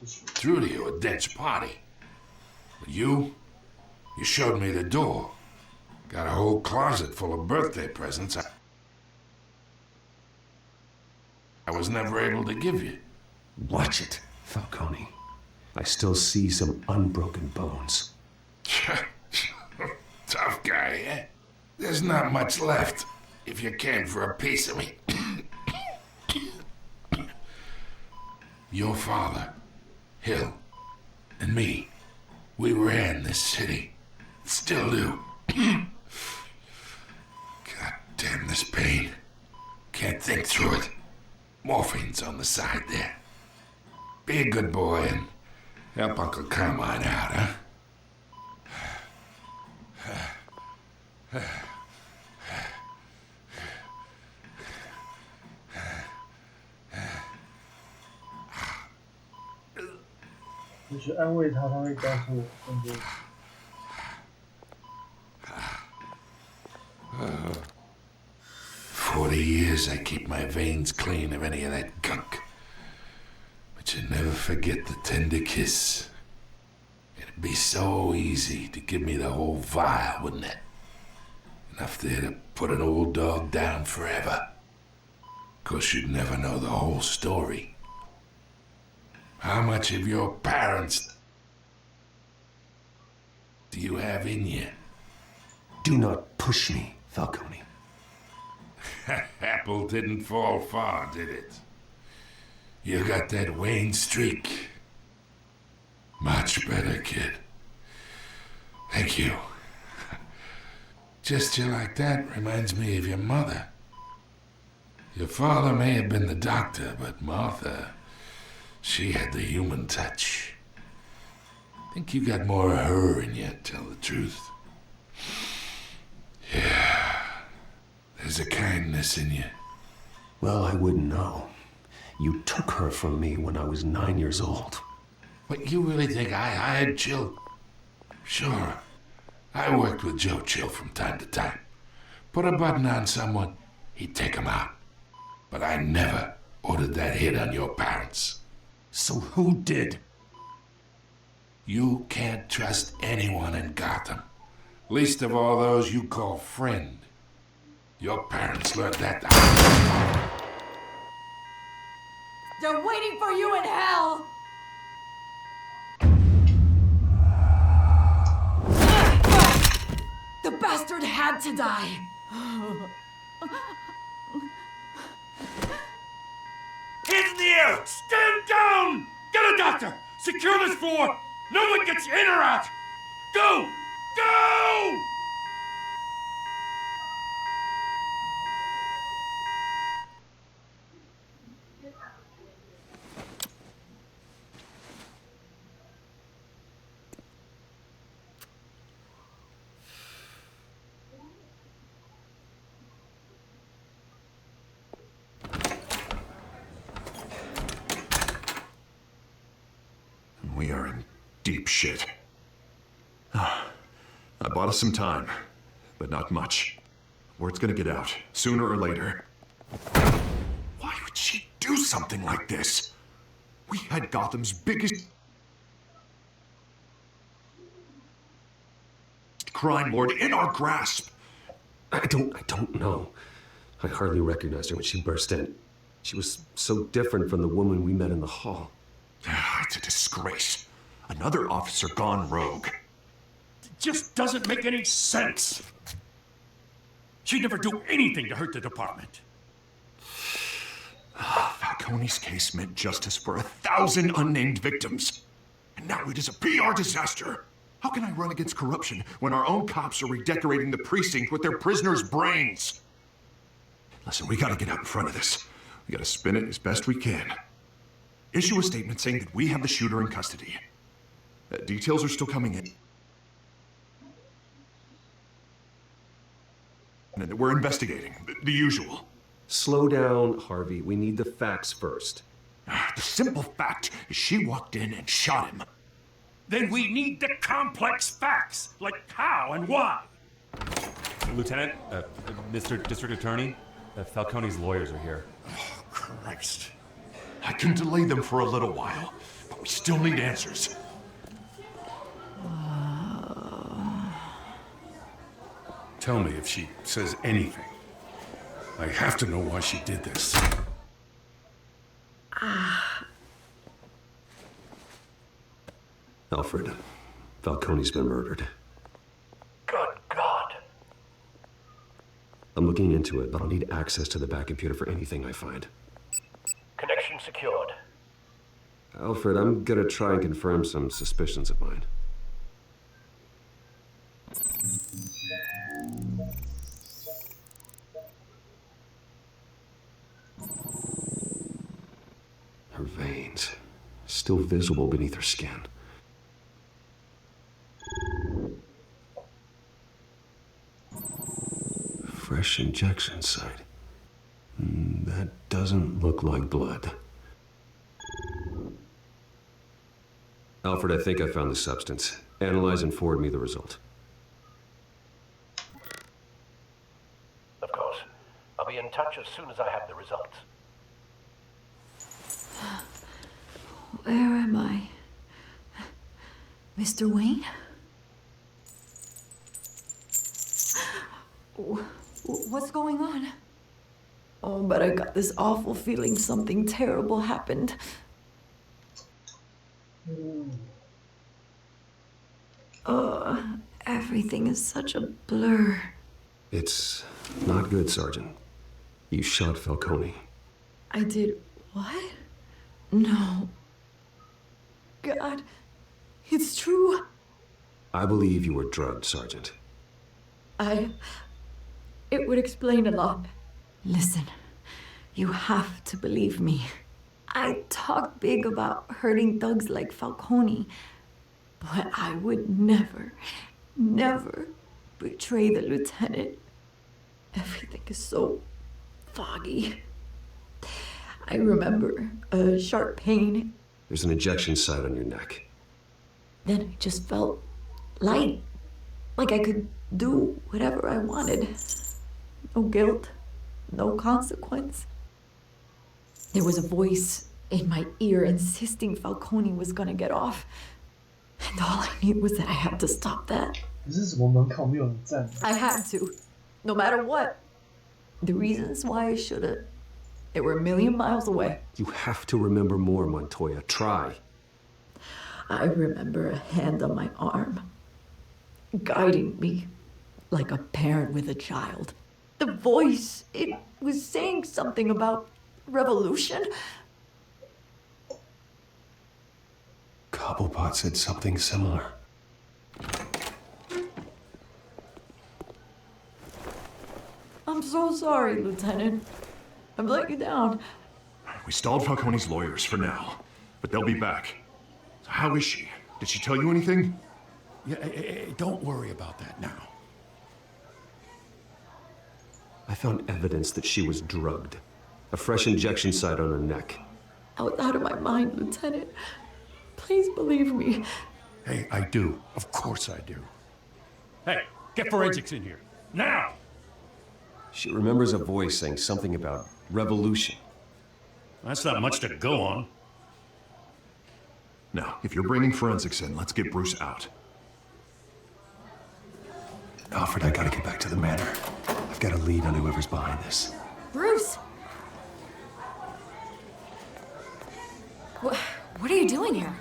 threw to you a dense party. But you showed me the door. Got a whole closet full of birthday presents I was never able to give you. Watch it, Falcone. I still see some unbroken bones. Tough guy, eh? There's not much left if you came for a piece of me. Your father, Hill, and me, we ran this city. Still do. God damn this pain. Can't think through it. Morphine's on the side there. Be a good boy and help Uncle Carmine out, huh? 你去安慰他，他会告诉我更多。40 years I keep my veins clean of any of that gunk. But you never forget the tender kiss. It'd be so easy to give me the whole vial, wouldn't it? Enough there to put an old dog down forever. 'Course you'd never know the whole story. How much of your parents do you have in you? Do not push me, Falcone. Apple didn't fall far, did it? You got that Wayne streak. Much better, kid. Thank you. Gesture like that reminds me of your mother. Your father may have been the doctor, but Martha, she had the human touch. Think you got more of her in you, to tell the truth. Yeah, there's a kindness in you. Well, I wouldn't know. You took her from me when I was 9 years old. What, you really think I hired Chill? Sure. I worked with Joe Chill from time to time. Put a button on someone, he'd take him out. But I never ordered that hit on your parents. So who did? You can't trust anyone in Gotham. Least of all those you call friend. Your parents learned that. They're waiting for you in hell! The bastard had to die! Hands in the air! Stand down! Get a doctor! Secure this floor! No one gets in or out! Go! Go! We are in deep shit. I bought us some time, but not much. Word's gonna get out, sooner or later. Why would she do something like this? We had Gotham's biggest crime lord in our grasp. I don't know. I hardly recognized her when she burst in. She was so different from the woman we met in the hall. It's a disgrace. Another officer gone rogue. It just doesn't make any sense. She'd never do anything to hurt the department. Falcone's case meant justice for 1,000 unnamed victims. And now it is a PR disaster. How can I run against corruption when our own cops are redecorating the precinct with their prisoners' brains? Listen, we gotta get out in front of this. We gotta spin it as best we can. Issue a statement saying that we have the shooter in custody. Details are still coming in. And that we're investigating, the usual. Slow down, Harvey. We need the facts first. The simple fact is she walked in and shot him. Then we need the complex facts, like how and why. Lieutenant, Mr. District Attorney, Falcone's lawyers are here. Oh, Christ. I can delay them for a little while, but We still need answers. Tell me if she says anything. I have to know why she did this. Alfred, Falcone's been murdered. Good God. I'm looking into it, but I'll need access to the back computer for anything I find. Connection secured. Alfred, I'm gonna try and confirm some suspicions of mine. Her veins, still visible beneath her skin. Fresh injection site. That doesn't look like blood. Alfred, I think I found the substance. Analyze and forward me the result. Of course. I'll be in touch as soon as I have the results. Where am I? Mr. Wayne? What's going on? Oh, but I got this awful feeling something terrible happened. Everything is such a blur. It's not good, Sergeant. You shot Falcone. I did what? No. God, it's true. I believe you were drugged, Sergeant. It would explain a lot. Listen, you have to believe me. I talk big about hurting thugs like Falcone, but I would never, never betray the lieutenant. Everything is so foggy. I remember a sharp pain. There's an injection site on your neck. Then I just felt light, like I could do whatever I wanted. No guilt, no consequence. There was a voice in my ear insisting Falcone was gonna get off. And all I knew was that I had to stop that. I had to, no matter what. The reasons why I should've, they were a million miles away. You have to remember more, Montoya. Try. I remember a hand on my arm, guiding me like a parent with a child. The voice, it was saying something about revolution. Cobblepot said something similar. I'm so sorry, Lieutenant. I've let you down. We stalled Falcone's lawyers for now, but they'll be back. So how is she? Did she tell you anything? Yeah, don't worry about that now. I found evidence that she was drugged. A fresh injection site on her neck. I was out of my mind, Lieutenant. Please believe me. Hey, I do. Of course I do. Hey, get forensics in here. Now! She remembers a voice saying something about revolution. That's not much to go on. Now, if you're bringing forensics in, let's get Bruce out. Alfred, I gotta get back to the manor. I've got a lead on whoever's behind this. Bruce! What are you doing here?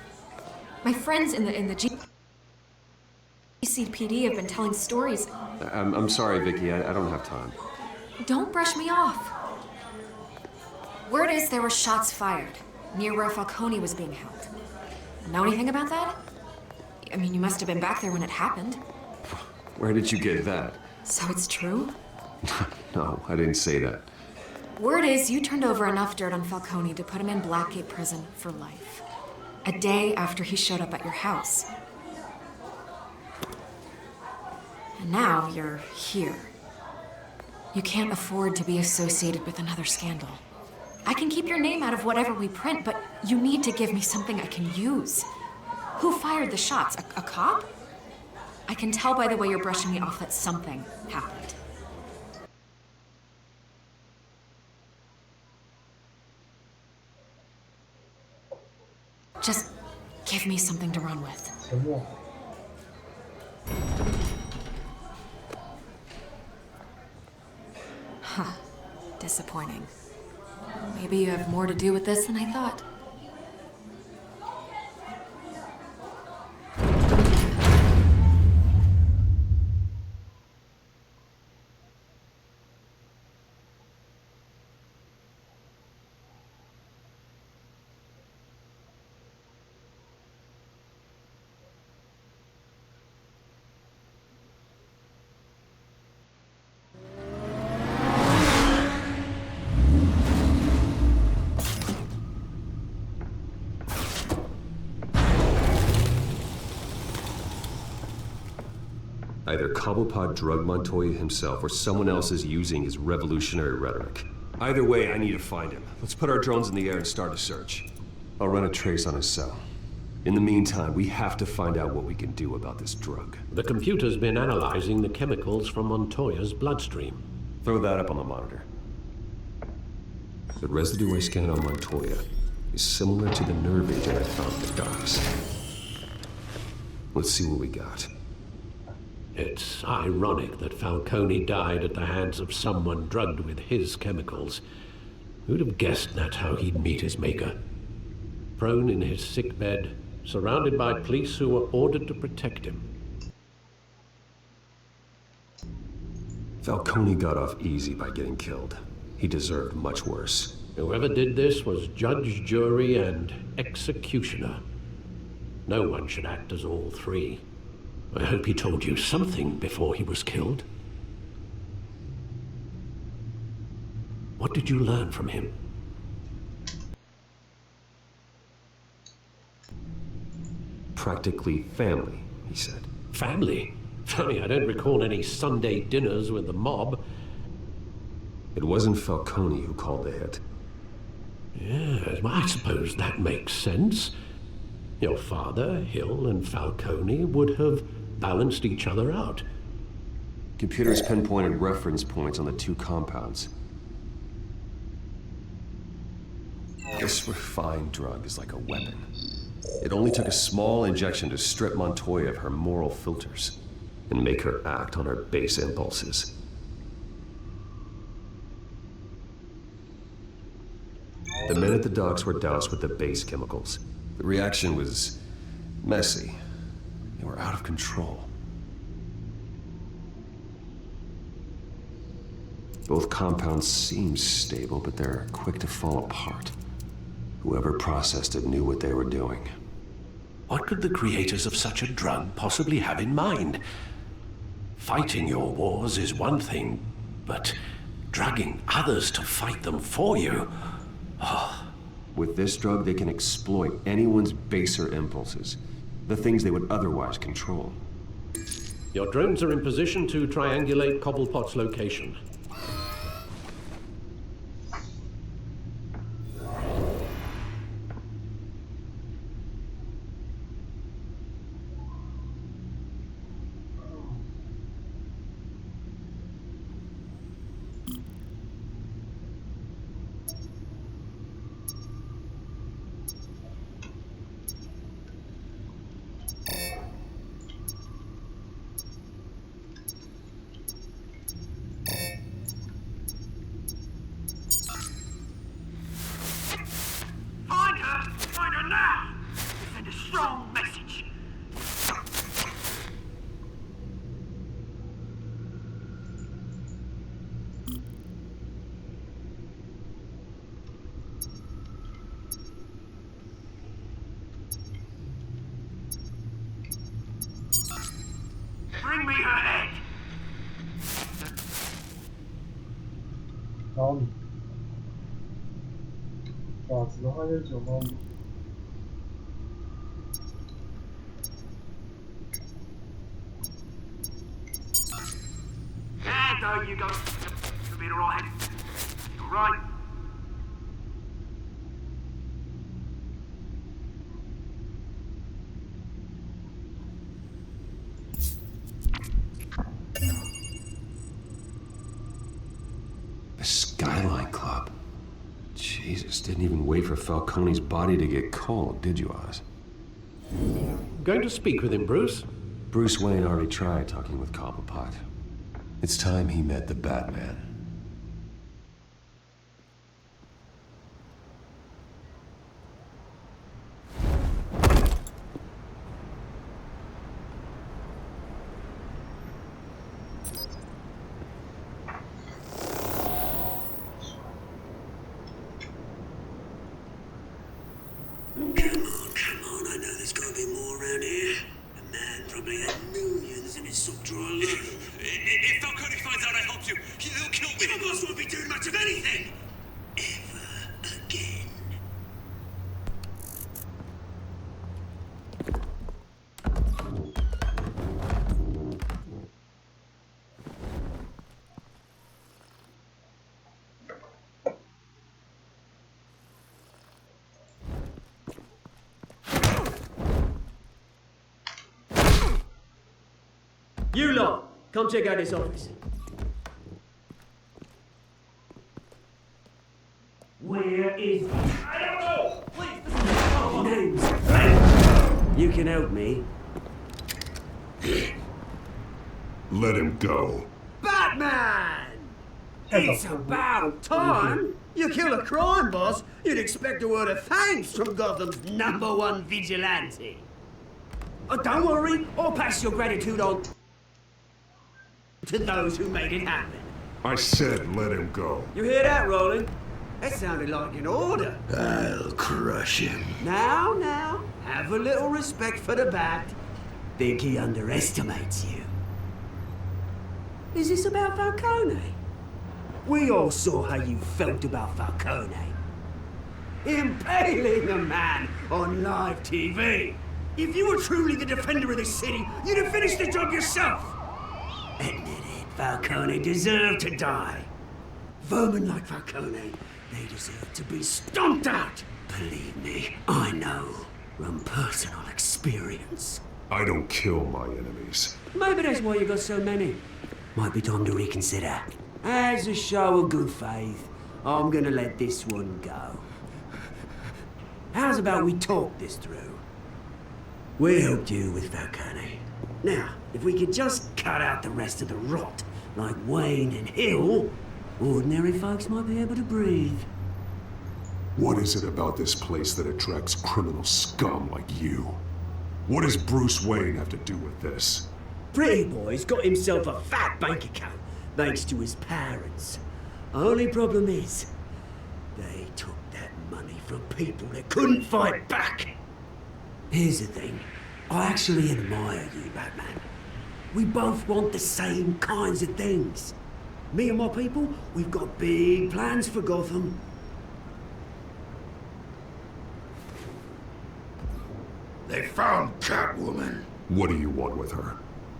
My friends in the GCPD have been telling stories. I'm sorry, Vicky. I don't have time. Don't brush me off. Word is there were shots fired near where Falcone was being held. Know anything about that? I mean, you must have been back there when it happened. Where did you get that? So it's true? No, I didn't say that. Word is you turned over enough dirt on Falcone to put him in Blackgate Prison for life. A day after he showed up at your house. And now you're here. You can't afford to be associated with another scandal. I can keep your name out of whatever we print, but you need to give me something I can use. Who fired the shots? A cop? I can tell by the way you're brushing me off that something happened. Just Give me something to run with. 沉默。Huh. Disappointing. Maybe you have more to do with this than I thought. Either Cobblepot drugged Montoya himself or someone else is using his revolutionary rhetoric. Either way, I need to find him. Let's put our drones in the air and start a search. I'll run a trace on his cell. In the meantime, we have to find out what we can do about this drug. The computer's been analyzing the chemicals from Montoya's bloodstream. Throw that up on the monitor. The residue I scanned on Montoya is similar to the nerve agent I found in the docks. Let's see what we got. It's ironic that Falcone died at the hands of someone drugged with his chemicals. Who'd have guessed that's how he'd meet his maker? Prone in his sickbed, surrounded by police who were ordered to protect him. Falcone got off easy by getting killed. He deserved much worse. Whoever did this was judge, jury, and executioner. No one should act as all three. I hope he told you something before he was killed. What did you learn from him? Practically family, he said. Family? Funny, I don't recall any Sunday dinners with the mob. It wasn't Falcone who called the hit. Yes, well, I suppose that makes sense. Your father, Hill, and Falcone would have balanced each other out. Computers pinpointed reference points on the two compounds. This refined drug is like a weapon. It only took a small injection to strip Montoya of her moral filters and make her act on her base impulses. The men at the docks were doused with the base chemicals. The reaction was messy. They were out of control. Both compounds seem stable, but they're quick to fall apart. Whoever processed it knew what they were doing. What could the creators of such a drug possibly have in mind? Fighting your wars is one thing, but drugging others to fight them for you? Oh. With this drug, they can exploit anyone's baser impulses, the things they would otherwise control. Your drones are in position to triangulate Cobblepot's location. Find her now! Send a strong message. Bring me her head. 猫米，爪子的话就是九猫米。There you go. You'll be alright. Alright. The Skyline Club. Jesus, didn't even wait for Falcone's body to get cold, did you, Oz? Going to speak with him, Bruce? Bruce Wayne already tried talking with Cobblepot. It's time he met the Batman. Come on, I know there's gotta be more around here. The man probably had millions in his sock drawer alone. If Falcone finds out I helped you, he'll kill me. Your boss won't be doing much of anything. Ever again. You lot, come check out this office. Where is he? I don't know! Please, this is names. You can help me. Let him go. Batman! It's about time! You kill a crime boss, you'd expect a word of thanks from Gotham's #1 vigilante. Oh, don't worry, I'll pass your gratitude on to those who made it happen. I said let him go. You hear that, Roland? That sounded like an order. I'll crush him. Now, have a little respect for the Bat. Think he underestimates you. Is this about Falcone? We all saw how you felt about Falcone. Impaling a man on live TV. If you were truly the defender of this city, you'd have finished the job yourself. Admit it, Falcone deserved to die. Vermin like Falcone, they deserve to be stomped out. Believe me, I know from personal experience. I don't kill my enemies. Maybe that's why you got so many. Might be time to reconsider. As a show of good faith, I'm gonna let this one go. How's about we talk this through? We helped you with Falcone. Now, if we could just cut out the rest of the rot, like Wayne and Hill, ordinary folks might be able to breathe. What is it about this place that attracts criminal scum like you? What does Bruce Wayne have to do with this? Pretty Boy's got himself a fat bank account, thanks to his parents. Only problem is, they took that money from people that couldn't fight back. Here's the thing. I actually admire you, Batman. We both want the same kinds of things. Me and my people, we've got big plans for Gotham. They found Catwoman. What do you want with her?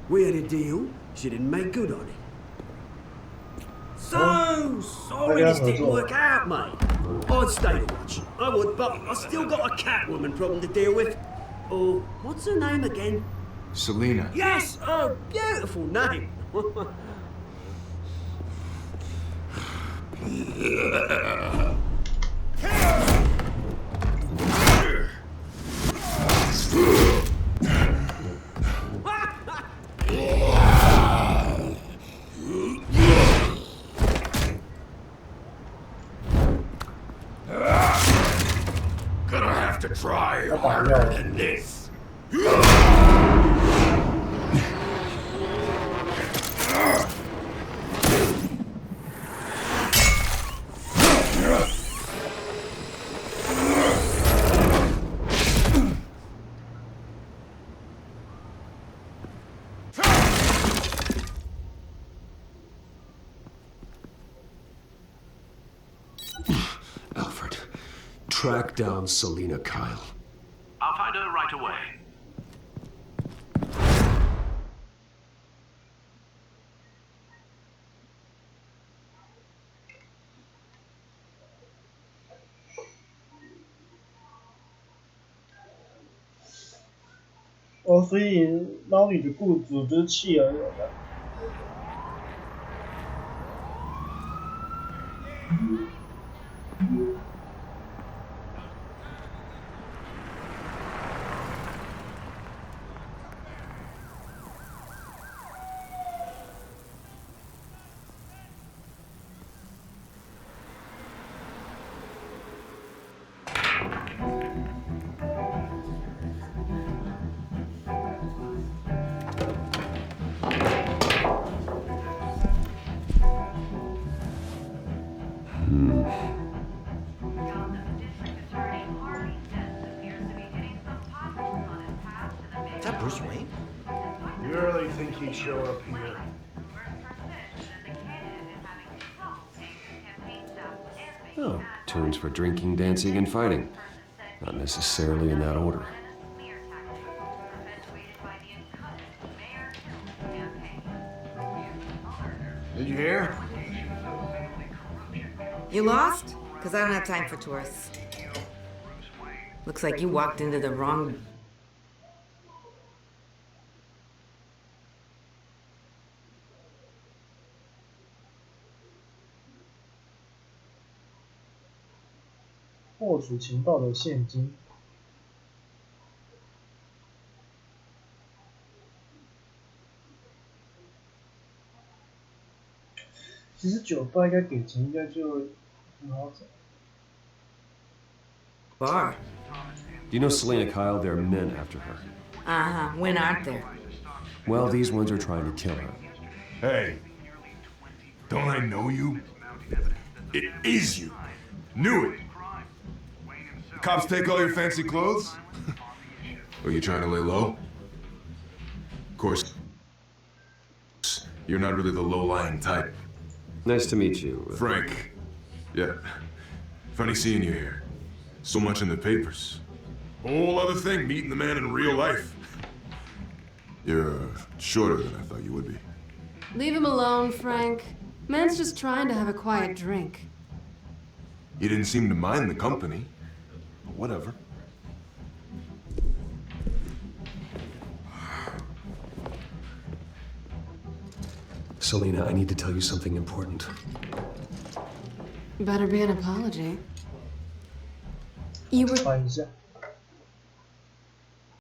We had a deal. She didn't make good on it. So sorry this didn't work out, mate. I'd stay to watch. I would, but I still got a Catwoman problem to deal with. Oh, what's her name again? Selina. Yes! Oh, beautiful name. Gonna have to try harder than this. Alfred, track down Selina Kyle. I'll find her right away.哦，所以猫女的雇主就是企鹅有的。Is that Bruce Wayne? You really think he'd show up here? Oh, tunes for drinking, dancing, and fighting. Not necessarily in that order. Did you hear? You lost? Because I don't have time for tourists. Looks like you walked into the wrong...获取情报的现金。其实酒吧应该给钱，应该就很好找。Bar. Do you know Selena Kyle? There are men after her. Uh-huh. When aren't there? Well, these ones are trying to kill her. Hey, don't I know you? It is you. Knew it. Cops take all your fancy clothes? Are you trying to lay low? Of course, you're not really the low-lying type. Nice to meet you. Frank. Yeah. Funny seeing you here. So much in the papers. Whole other thing, meeting the man in real life. You're shorter than I thought you would be. Leave him alone, Frank. Man's just trying to have a quiet drink. You didn't seem to mind the company. But whatever. Selena, I need to tell you something important. Better be an apology. You were...